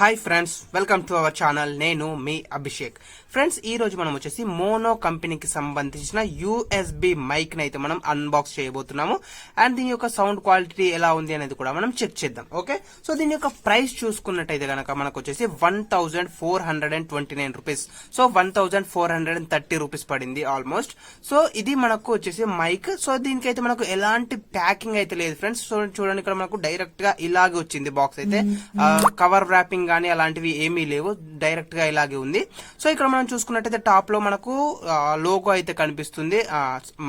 Hi friends, welcome to our channel. నేను మీ Abhishek. Friends, ఈ రోజు మనం వచ్చేసి మోనో కంపెనీకి సంబంధించిన యూఎస్బి మైక్ ని అయితే మనం అన్బాక్స్ చేయబోతున్నాము. అండ్ దీని యొక్క సౌండ్ క్వాలిటీ ఎలా ఉంది అనేది కూడా మనం చెక్ చేద్దాం. ఓకే, సో దీని యొక్క ప్రైస్ చూసుకున్నట్టయితే కనుక మనకు వచ్చేసి 1429 రూపీస్. సో 1430 రూపీస్ పడింది ఆల్మోస్ట్. సో ఇది మనకు వచ్చేసి మైక్. సో దీనికైతే మనకు ఎలాంటి ప్యాకింగ్ అయితే లేదు ఫ్రెండ్స్. సో చూడండి, ఇక్కడ మనకు డైరెక్ట్ గా ఇలాగే వచ్చింది బాక్స్ అయితే. కవర్ ర్యాపింగ్ గానీ అలాంటివి ఏమీ లేవు, డైరెక్ట్ గా ఇలాగే ఉంది. సో ఇక్కడ మనం చూసుకున్నట్టయితే టాప్ లో మనకు లోగో అయితే కనిపిస్తుంది,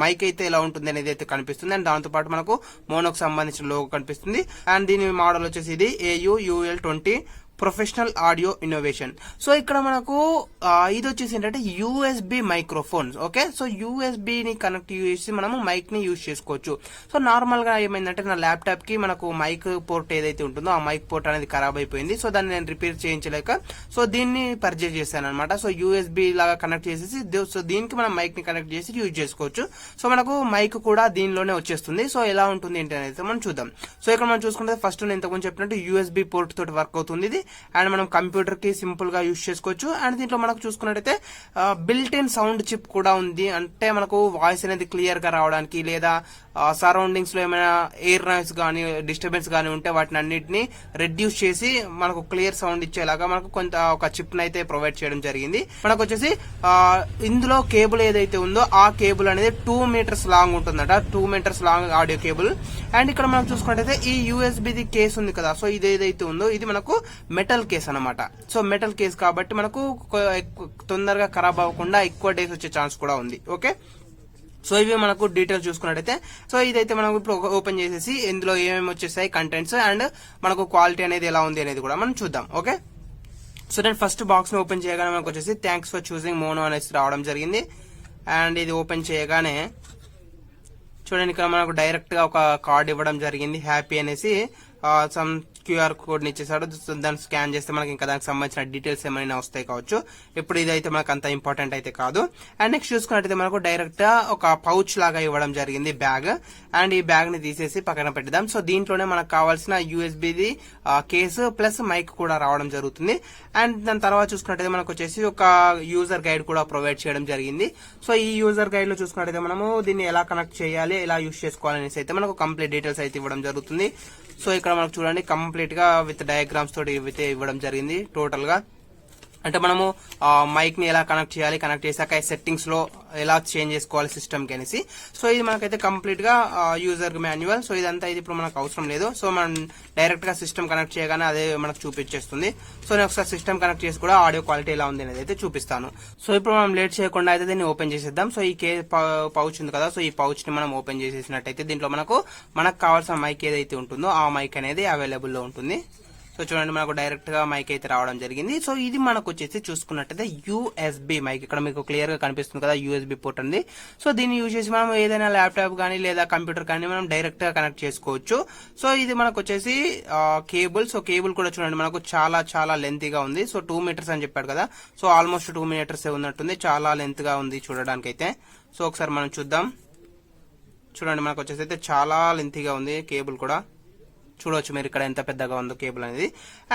మైక్ అయితే ఎలా ఉంటుంది అనేది అయితే కనిపిస్తుంది. అండ్ దాంతో పాటు మనకు మోనోకి సంబంధించిన లోగో కనిపిస్తుంది. అండ్ దీని మోడల్ వచ్చేసి ఇది AU-UL20 professional audio innovation. So ఇక్కడ మనకు ఇది వచ్చేసి ఏంటంటే USB microphones. Okay, so USB ని కనెక్ట్ చేసి మనము మైక్ ని యూజ్ చేసుకోవచ్చు. సో నార్మల్ గా ఏమైందంటే నా ల్యాప్టాప్ కి మనకు మైక్ పోర్ట్ ఏదైతే ఉంటుందో ఆ మైక్ పోర్ట్ అనేది ఖరాబ్ అయిపోయింది. సో దాన్ని నేను రిపేర్ చేయించలేక సో దీన్ని పర్చేజ్ చేశాను అనమాట. సో యూఎస్బి లాగా కనెక్ట్ చేసేసి సో దీనికి మనం మైక్ ని కనెక్ట్ చేసి యూజ్ చేసుకోవచ్చు. సో మనకు మైక్ కూడా దీనిలోనే వచ్చేస్తుంది. సో ఎలా ఉంటుంది ఏంటి అనేది మనం చూద్దాం. సో ఇక్కడ మనం చూసుకుంటే ఫస్ట్ నేను ఇంతకుముందు చెప్పినట్టు యూఎస్బి పోర్ట్ తోటి వర్క్ అవుతుంది ఇది. అండ్ మనం కంప్యూటర్ కి సింపుల్ గా యూజ్ చేసుకోవచ్చు. అండ్ దీంట్లో మనకు చూసుకున్నట్టయితే బిల్ట్ ఇన్ సౌండ్ చిప్ కూడా ఉంది. అంటే మనకు వాయిస్ అనేది క్లియర్ గా రావడానికి, లేదా సరౌండింగ్స్ లో ఏమైనా ఎయిర్ నాయిస్ గానీ డిస్టర్బెన్స్ గానీ ఉంటే వాటిని అన్నిటిని రెడ్యూస్ చేసి మనకు క్లియర్ సౌండ్ ఇచ్చేలాగా మనకు కొంత ఒక చిప్ అయితే ప్రొవైడ్ చేయడం జరిగింది. మనకు వచ్చేసి ఇందులో కేబుల్ ఏదైతే ఉందో ఆ కేబుల్ అనేది 2 మీటర్స్ లాంగ్ ఉంటుందట, 2 meters long audio cable. And ఇక్కడ మనం చూసుకున్నట్టయితే ఈ యూఎస్బిది కేస్ ఉంది కదా, సో ఇది ఏదైతే ఉందో ఇది మనకు మెటల్ కేస్ అనమాట. సో మెటల్ కేస్ కాబట్టి మనకు తొందరగా ఖరాబ్ అవ్వకుండా ఎక్కువ డేస్ వచ్చే ఛాన్స్ కూడా ఉంది. ఓకే, సో ఇవి మనకు డీటెయిల్స్ చూసుకున్నట్టయితే సో ఇదైతే మనం ఇప్పుడు ఓపెన్ చేసేసి ఇందులో ఏమేమి వచ్చేసాయి కంటెంట్స్ అండ్ మనకు క్వాలిటీ అనేది ఎలా ఉంది అనేది కూడా మనం చూద్దాం. ఓకే, సో నేను ఫస్ట్ బాక్స్ ని ఓపెన్ చేయగానే మనకు వచ్చేసి థ్యాంక్స్ ఫర్ చూసింగ్ మోనో అనేసి రావడం జరిగింది. అండ్ ఇది ఓపెన్ చేయగానే చూడండి, ఇక్కడ మనకు డైరెక్ట్ గా ఒక కార్డ్ ఇవ్వడం జరిగింది, హ్యాపీ అనేసి. సమ్ క్యూఆర్ కోడ్ ని ఇచ్చేసాడు. దాన్ని స్కాన్ చేస్తే మనకి ఇంకా దానికి సంబంధించిన డీటెయిల్స్ ఏమైనా వస్తాయి కావచ్చు. ఇప్పుడు ఇదైతే మనకు అంత ఇంపార్టెంట్ అయితే కాదు. అండ్ నెక్స్ట్ చూసుకున్నట్టయితే మనకు డైరెక్ట్ గా ఒక పౌచ్ లాగా ఇవ్వడం జరిగింది, బ్యాగ్. అండ్ ఈ బ్యాగ్ ని తీసేసి పక్కన పెడదాం. సో దీంట్లోనే మనకు కావాల్సిన యూఎస్బిది కేసు ప్లస్ మైక్ కూడా రావడం జరుగుతుంది. అండ్ దాని తర్వాత చూసుకున్నట్టయితే మనకు వచ్చేసి ఒక యూజర్ గైడ్ కూడా ప్రొవైడ్ చేయడం జరిగింది. సో ఈ యూజర్ గైడ్ లో చూసుకున్నట్టయితే మనము దీన్ని ఎలా కనెక్ట్ చేయాలి, ఎలా యూజ్ చేసుకోవాలనేసి అయితే మనకు కంప్లీట్ డీటెయిల్స్ అయితే ఇవ్వడం జరుగుతుంది. సో ఇక్కడ మనకు చూడండి కంప్లీట్ గా విత్ డయాగ్రామ్స్ తోటి ఇవ్వడం జరిగింది టోటల్ గా. అంటే మనము మైక్ ని ఎలా కనెక్ట్ చేయాలి, కనెక్ట్ చేశాక సెట్టింగ్స్ లో ఎలా చేంజ్ చేసుకోవాలి సిస్టమ్ కి అనేసి. సో ఇది మనకైతే కంప్లీట్ గా యూజర్ మాన్యువల్. సో ఇదంతా ఇది ఇప్పుడు మనకు అవసరం లేదు. సో మనం డైరెక్ట్ గా సిస్టమ్ కనెక్ట్ చేయగానే అదే మనకు చూపించేస్తుంది. సో నేను ఒకసారి సిస్టమ్ కనెక్ట్ చేసి కూడా ఆడియో క్వాలిటీ ఎలా ఉంది అనేది అయితే చూపిస్తాను. సో ఇప్పుడు మనం లేట్ చేయకుండా అయితే దీన్ని ఓపెన్ చేసేద్దాం. సో ఈ పౌచ్ ఉంది కదా, సో ఈ పౌచ్ ని మనం ఓపెన్ చేసేసినట్టయితే దీంట్లో మనకు కావాల్సిన మైక్ ఏదైతే ఉంటుందో ఆ మైక్ అనేది అవైలబుల్ లో ఉంటుంది. సో చూడండి, మనకు డైరెక్ట్ గా మైక్ అయితే రావడం జరిగింది. సో ఇది మనకు వచ్చేసి చూసుకున్నట్టయితే యూఎస్బి మైక్. ఇక్కడ మీకు క్లియర్ గా కనిపిస్తుంది కదా యూఎస్బి పోర్ట్ ఉంది. సో దీన్ని యూజ్ చేసి మనం ఏదైనా ల్యాప్టాప్ కానీ లేదా కంప్యూటర్ కానీ మనం డైరెక్ట్ గా కనెక్ట్ చేసుకోవచ్చు. సో ఇది మనకు వచ్చేసి కేబుల్. సో కేబుల్ కూడా చూడండి మనకు చాలా చాలా లెంతీగా ఉంది. సో 2 మీటర్స్ అని చెప్పాడు కదా, సో ఆల్మోస్ట్ 2 మీటర్స్ ఉన్నట్టుంది, చాలా లెంత్ గా ఉంది చూడడానికి అయితే. సో ఒకసారి మనం చూద్దాం. చూడండి, మనకు వచ్చేసి అయితే చాలా లెంతీగా ఉంది కేబుల్ కూడా. చూడవచ్చు మీరు ఇక్కడ ఎంత పెద్దగా ఉందో కేబుల్ అనేది.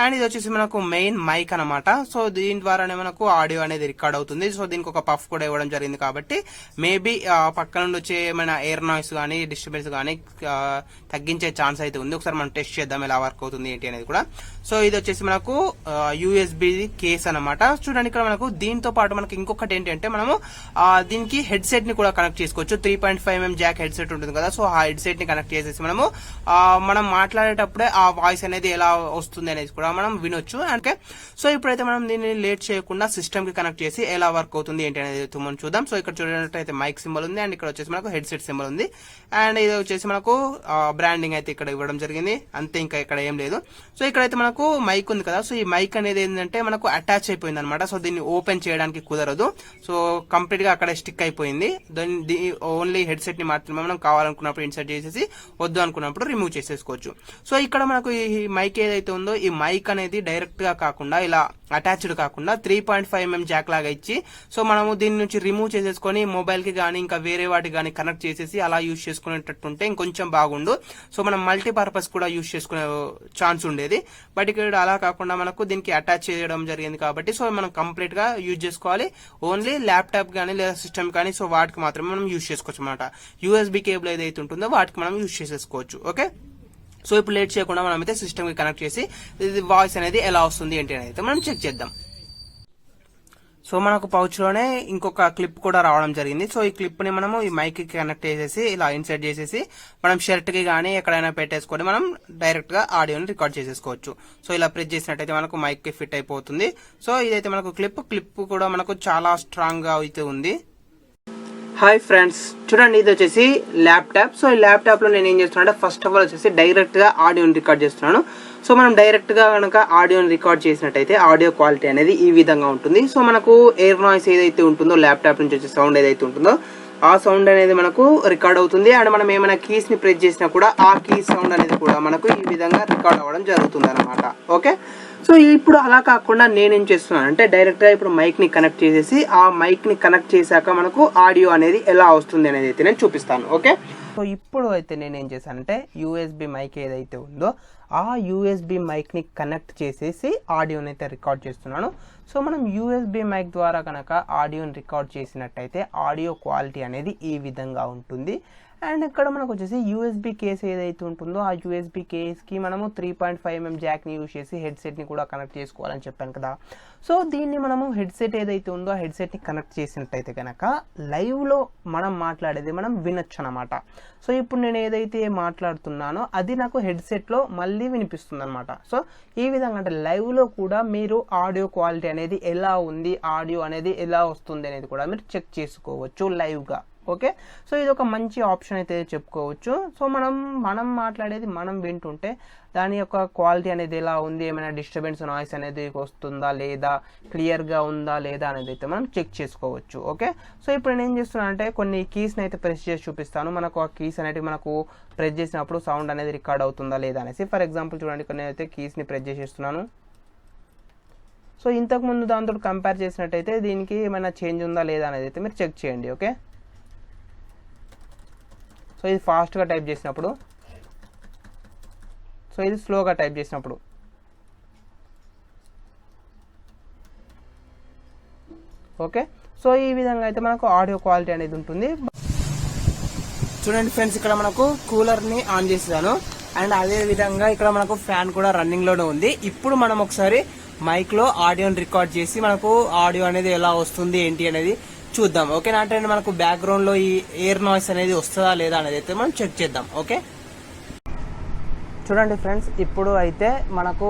అండ్ ఇది వచ్చేసి మనకు మెయిన్ మైక్ అనమాట. సో దీని ద్వారానే మనకు ఆడియో అనేది రికార్డ్ అవుతుంది. సో దీనికి ఒక పఫ్ కూడా ఇవ్వడం జరిగింది కాబట్టి మేబీ పక్క నుండి వచ్చే ఏమైనా ఎయిర్ నాయిస్ కానీ డిస్టర్బెన్స్ కానీ తగ్గించే ఛాన్స్ అయితే ఉంది. ఒకసారి మనం టెస్ట్ చేద్దాం ఎలా వర్క్ అవుతుంది ఏంటి అనేది కూడా. సో ఇది వచ్చేసి మనకు యూఎస్బి కేస్ అనమాట. చూడండి, ఇక్కడ మనకు దీంతో పాటు మనకి ఇంకొకటి ఏంటంటే మనము దీనికి హెడ్ సెట్ ని కూడా కనెక్ట్ చేసుకోవచ్చు. 3.5mm జాక్ హెడ్ సెట్ ఉంటుంది కదా, సో ఆ హెడ్ సెట్ ని కనెక్ట్ చేసేసి మనం మాట్లాడేటప్పుడే ఆ వాయిస్ అనేది ఎలా వస్తుంది అనేది కూడా మనం వినొచ్చు. అంటే సో ఇప్పుడైతే మనం దీన్ని లేట్ చేయకుండా సిస్టమ్ కి కనెక్ట్ చేసి ఎలా వర్క్ అవుతుంది ఏంటి అనేది మనం చూద్దాం. సో ఇక్కడ చూడనట్టయితే మైక్ సింబల్ ఉంది అండ్ ఇక్కడ వచ్చేసి మనకు హెడ్ సెట్ సింబల్ ఉంది. అండ్ ఇది వచ్చేసి మనకు బ్రాండింగ్ అయితే ఇక్కడ ఇవ్వడం జరిగింది, అంతే, ఇంకా ఇక్కడ ఏం లేదు. సో ఇక్కడైతే మనకు మైక్ ఉంది కదా, సో ఈ మైక్ అనేది ఏంటంటే మనకు అటాచ్ అయిపోయింది అనమాట. సో దీన్ని ఓపెన్ చేయడానికి కుదరదు. సో కంప్లీట్ గా అక్కడ స్టిక్ అయిపోయింది. ఓన్లీ హెడ్ సెట్ ని మాత్రమే మనం కావాలనుకున్నప్పుడు ఇన్సర్ట్ చేసేసి వద్దు అనుకున్నప్పుడు రిమూవ్ చేసేసుకోవచ్చు. సో ఇక్కడ మనకు ఈ మైక్ ఏదైతే ఉందో ఈ మైక్ అనేది డైరెక్ట్ గా కాకుండా ఇలా అటాచ్డ్ కాకుండా 3.5mm జాక్ లాగా ఇచ్చి సో మనము దీని నుంచి రిమూవ్ చేసేసుకొని మొబైల్ కి గానీ ఇంకా వేరే వాటికి గానీ కనెక్ట్ చేసేసి అలా యూజ్ చేసుకునేటట్టుంటే ఇంకొంచెం బాగుండు. సో మనం మల్టీపర్పస్ కూడా యూజ్ చేసుకునే ఛాన్స్ ఉండేది. బట్ ఇక్కడ అలా కాకుండా మనకు దీనికి అటాచ్ చేయడం జరిగింది కాబట్టి సో మనం కంప్లీట్ గా యూజ్ చేసుకోవాలి. ఓన్లీ ల్యాప్టాప్ గానీ లేదా సిస్టమ్ కానీ సో వాటికి మాత్రమే మనం యూజ్ చేసుకోవచ్చు అనమాట. యూఎస్బీ కేబుల్ ఏదైతే ఉంటుందో వాటికి మనం యూజ్ చేసేసుకోవచ్చు. ఓకే, సో ఇప్పుడు లేట్ చేయకుండా మనం అయితే సిస్టమ్ కి కనెక్ట్ చేసి వాయిస్ అనేది ఎలా వస్తుంది ఏంటి అనేది అయితే మనం చెక్ చేద్దాం. సో మనకు పౌచ్ లోనే ఇంకొక క్లిప్ కూడా రావడం జరిగింది. సో ఈ క్లిప్ ని మనము ఈ మైక్ కి కనెక్ట్ చేసేసి ఇలా ఇన్సర్ట్ చేసేసి మనం షర్ట్ కి గానీ ఎక్కడైనా పెట్టేసుకొని మనం డైరెక్ట్ గా ఆడియోని రికార్డ్ చేసేసుకోవచ్చు. సో ఇలా ప్రెస్ చేసినట్టయితే మనకు మైక్ కి ఫిట్ అయిపోతుంది. సో ఇదైతే మనకు క్లిప్ కూడా మనకు చాలా స్ట్రాంగ్ గా అయితే ఉంది. హాయ్ ఫ్రెండ్స్, చూడండి ఇది వచ్చేసి ల్యాప్టాప్. సో ఈ ల్యాప్టాప్ లో నేను ఏం చేస్తున్నా అంటే ఫస్ట్ ఆఫ్ ఆల్ వచ్చేసి డైరెక్ట్ గా ఆడియోని రికార్డ్ చేస్తున్నాను. సో మనం డైరెక్ట్ గా కనుక ఆడియోని రికార్డ్ చేసినట్టయితే ఆడియో క్వాలిటీ అనేది ఈ విధంగా ఉంటుంది. సో మనకు ఎయిర్ నాయిస్ ఏదైతే ఉంటుందో ల్యాప్టాప్ నుంచి వచ్చే సౌండ్ ఏదైతే ఉంటుందో ఆ సౌండ్ అనేది మనకు రికార్డ్ అవుతుంది. అండ్ మనం ఏమైనా కీస్ ని ప్రెస్ చేసినా కూడా ఆ కీ సౌండ్ అనేది కూడా మనకు ఈ విధంగా రికార్డ్ అవ్వడం జరుగుతుంది అనమాట. ఓకే, సో ఇప్పుడు అలా కాకుండా నేనేం చేస్తున్నాను అంటే డైరెక్ట్ గా ఇప్పుడు మైక్ ని కనెక్ట్ చేసేసి ఆ మైక్ ని కనెక్ట్ చేశాక మనకు ఆడియో అనేది ఎలా వస్తుంది అనేది అయితే నేను చూపిస్తాను. ఓకే, సో ఇప్పుడు అయితే నేనేం చేశానంటే యూఎస్బి మైక్ ఏదైతే ఉందో ఆ యూఎస్బి మైక్ ని కనెక్ట్ చేసేసి ఆడియోని అయితే రికార్డ్ చేస్తున్నాను. సో మనం యూఎస్బి మైక్ ద్వారా కనుక ఆడియోని రికార్డ్ చేసినట్టయితే ఆడియో క్వాలిటీ అనేది ఈ విధంగా ఉంటుంది. అండ్ ఇక్కడ మనకు వచ్చేసి యూఎస్బి కేస్ ఏదైతే ఉంటుందో ఆ యూఎస్బి కేస్కి మనము 3.5mm జాక్ని యూజ్ చేసి హెడ్సెట్ని కూడా కనెక్ట్ చేసుకోవాలని చెప్పాను కదా. సో దీన్ని మనము హెడ్సెట్ ఏదైతే ఉందో ఆ హెడ్సెట్ని కనెక్ట్ చేసినట్టయితే కనుక లైవ్లో మనం మాట్లాడేది మనం వినొచ్చు అనమాట. సో ఇప్పుడు నేను ఏదైతే మాట్లాడుతున్నానో అది నాకు హెడ్సెట్లో మళ్ళీ వినిపిస్తుంది అనమాట. సో ఈ విధంగా అంటే లైవ్లో కూడా మీరు ఆడియో క్వాలిటీ అనేది ఎలా ఉంది, ఆడియో అనేది ఎలా వస్తుంది అనేది కూడా మీరు చెక్ చేసుకోవచ్చు లైవ్గా. ఓకే, సో ఇది ఒక మంచి ఆప్షన్ అయితే చెప్పుకోవచ్చు. సో మనం మాట్లాడేది మనం వింటుంటే దాని యొక్క క్వాలిటీ అనేది ఎలా ఉంది, ఏమైనా డిస్టర్బెన్స్ నాయిస్ అనేది వస్తుందా లేదా, క్లియర్గా ఉందా లేదా అనేది అయితే మనం చెక్ చేసుకోవచ్చు. ఓకే, సో ఇప్పుడు నేను ఏం చేస్తున్నాను అంటే కొన్ని కీస్ని అయితే ప్రెస్ చేసి చూపిస్తాను. మనకు ఆ కీస్ అనేవి మనకు ప్రెస్ చేసినప్పుడు సౌండ్ అనేది రికార్డ్ అవుతుందా లేదా అనేసి. ఫర్ ఎగ్జాంపుల్ చూడండి, కొన్ని అయితే కీస్ని ప్రెస్ చేసేస్తున్నాను. సో ఇంతకుముందు దాంతో కంపేర్ చేసినట్టయితే దీనికి ఏమైనా చేంజ్ ఉందా లేదా అనేది అయితే మీరు చెక్ చేయండి. ఓకే, సో ఇది ఫాస్ట్గా టైప్ చేసినప్పుడు, సో ఇది స్లోగా టైప్ చేసినప్పుడు. ఓకే, సో ఈ విధంగా అయితే మనకు ఆడియో క్వాలిటీ అనేది ఉంటుంది. చూడండి ఫ్రెండ్స్, ఇక్కడ మనకు కూలర్ని ఆన్ చేసాను అండ్ అదే విధంగా ఇక్కడ మనకు ఫ్యాన్ కూడా రన్నింగ్ లోనే ఉంది. ఇప్పుడు మనం ఒకసారి మైక్ లో ఆడియోని రికార్డ్ చేసి మనకు ఆడియో అనేది ఎలా వస్తుంది ఏంటి అనేది చూద్దాం. ఓకేనా, అంటే మనకు బ్యాక్గ్రౌండ్ లో ఈ ఎయిర్ నాయిస్ అనేది వస్తుందా లేదా అనేది అయితే మనం చెక్ చేద్దాం. ఓకే, చూడండి ఫ్రెండ్స్, ఇప్పుడు అయితే మనకు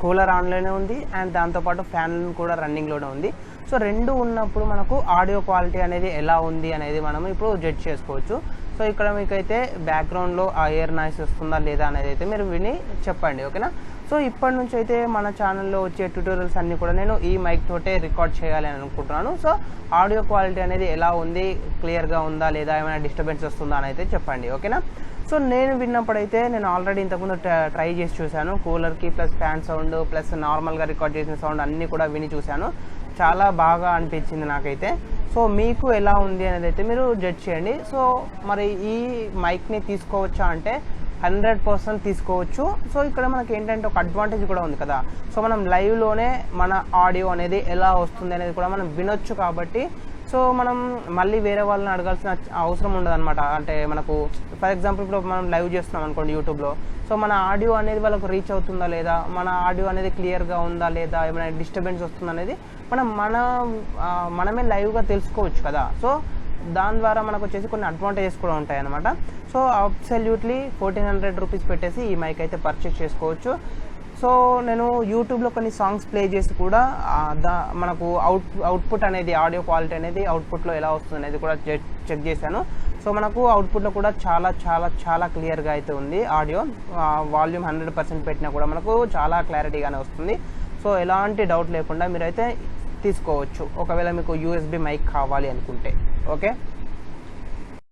కూలర్ ఆన్లోనే ఉంది అండ్ దాంతోపాటు ఫ్యాన్ కూడా రన్నింగ్లోనే ఉంది. సో రెండు ఉన్నప్పుడు మనకు ఆడియో క్వాలిటీ అనేది ఎలా ఉంది అనేది మనం ఇప్పుడు జడ్జ్ చేసుకోవచ్చు. సో ఇక్కడ మీకైతే బ్యాక్గ్రౌండ్లో ఆ ఎయిర్ నాయిస్ వస్తుందా లేదా అనేది అయితే మీరు విని చెప్పండి. ఓకేనా, సో ఇప్పటి నుంచి అయితే మన ఛానల్లో వచ్చే ట్యూటోరియల్స్ అన్నీ కూడా నేను ఈ మైక్ తోటే రికార్డ్ చేయాలి అని అనుకుంటున్నాను. సో ఆడియో క్వాలిటీ అనేది ఎలా ఉంది, క్లియర్గా ఉందా లేదా, ఏమైనా డిస్టర్బెన్స్ వస్తుందా అని అయితే చెప్పండి. ఓకేనా, సో నేను విన్నప్పుడైతే నేను ఆల్రెడీ ఇంతకుముందు ట్రై చేసి చూశాను. కూలర్కి ప్లస్ ఫ్యాన్ సౌండ్ ప్లస్ నార్మల్గా రికార్డ్ చేసిన సౌండ్ అన్నీ కూడా విని చూశాను. చాలా బాగా అనిపించింది నాకైతే. సో మీకు ఎలా ఉంది అనేది అయితే మీరు జడ్జ్ చేయండి. సో మరి ఈ మైక్ని తీసుకోవచ్చా అంటే 100% తీసుకోవచ్చు. సో ఇక్కడ మనకి ఏంటంటే ఒక అడ్వాంటేజ్ కూడా ఉంది కదా. సో మనం లైవ్లోనే మన ఆడియో అనేది ఎలా వస్తుంది అనేది కూడా మనం వినొచ్చు కాబట్టి సో మనం మళ్ళీ వేరే వాళ్ళని అడగాల్సిన అవసరం ఉండదు అనమాట. అంటే మనకు ఫర్ ఎగ్జాంపుల్ ఇప్పుడు మనం లైవ్ చేస్తున్నాం అనుకోండి యూట్యూబ్లో. సో మన ఆడియో అనేది వాళ్ళకు రీచ్ అవుతుందా లేదా, మన ఆడియో అనేది క్లియర్గా ఉందా లేదా, ఏమైనా డిస్టర్బెన్స్ వస్తుందా అనేది మనమే లైవ్గా తెలుసుకోవచ్చు కదా. సో దాని ద్వారా మనకు వచ్చేసి కొన్ని అడ్వాంటేజెస్ కూడా ఉంటాయి అనమాట. సో అబ్సల్యూట్లీ 1400 రూపీస్ పెట్టేసి ఈ మైక్ అయితే పర్చేస్ చేసుకోవచ్చు. సో నేను యూట్యూబ్లో కొన్ని సాంగ్స్ ప్లే చేసి కూడా మనకు అవుట్పుట్ అనేది ఆడియో క్వాలిటీ అనేది అవుట్పుట్లో ఎలా వస్తుంది అనేది కూడా చెక్ చేశాను. సో మనకు అవుట్పుట్లో కూడా చాలా చాలా చాలా క్లియర్గా అయితే ఉంది ఆడియో. వాల్యూమ్ 100% పెట్టినా కూడా మనకు చాలా క్లారిటీగానే వస్తుంది. సో ఎలాంటి డౌట్ లేకుండా మీరైతే తీసుకోవచ్చు ఒకవేళ మీకు యూఎస్బి మైక్ కావాలి అనుకుంటే. ఓకే.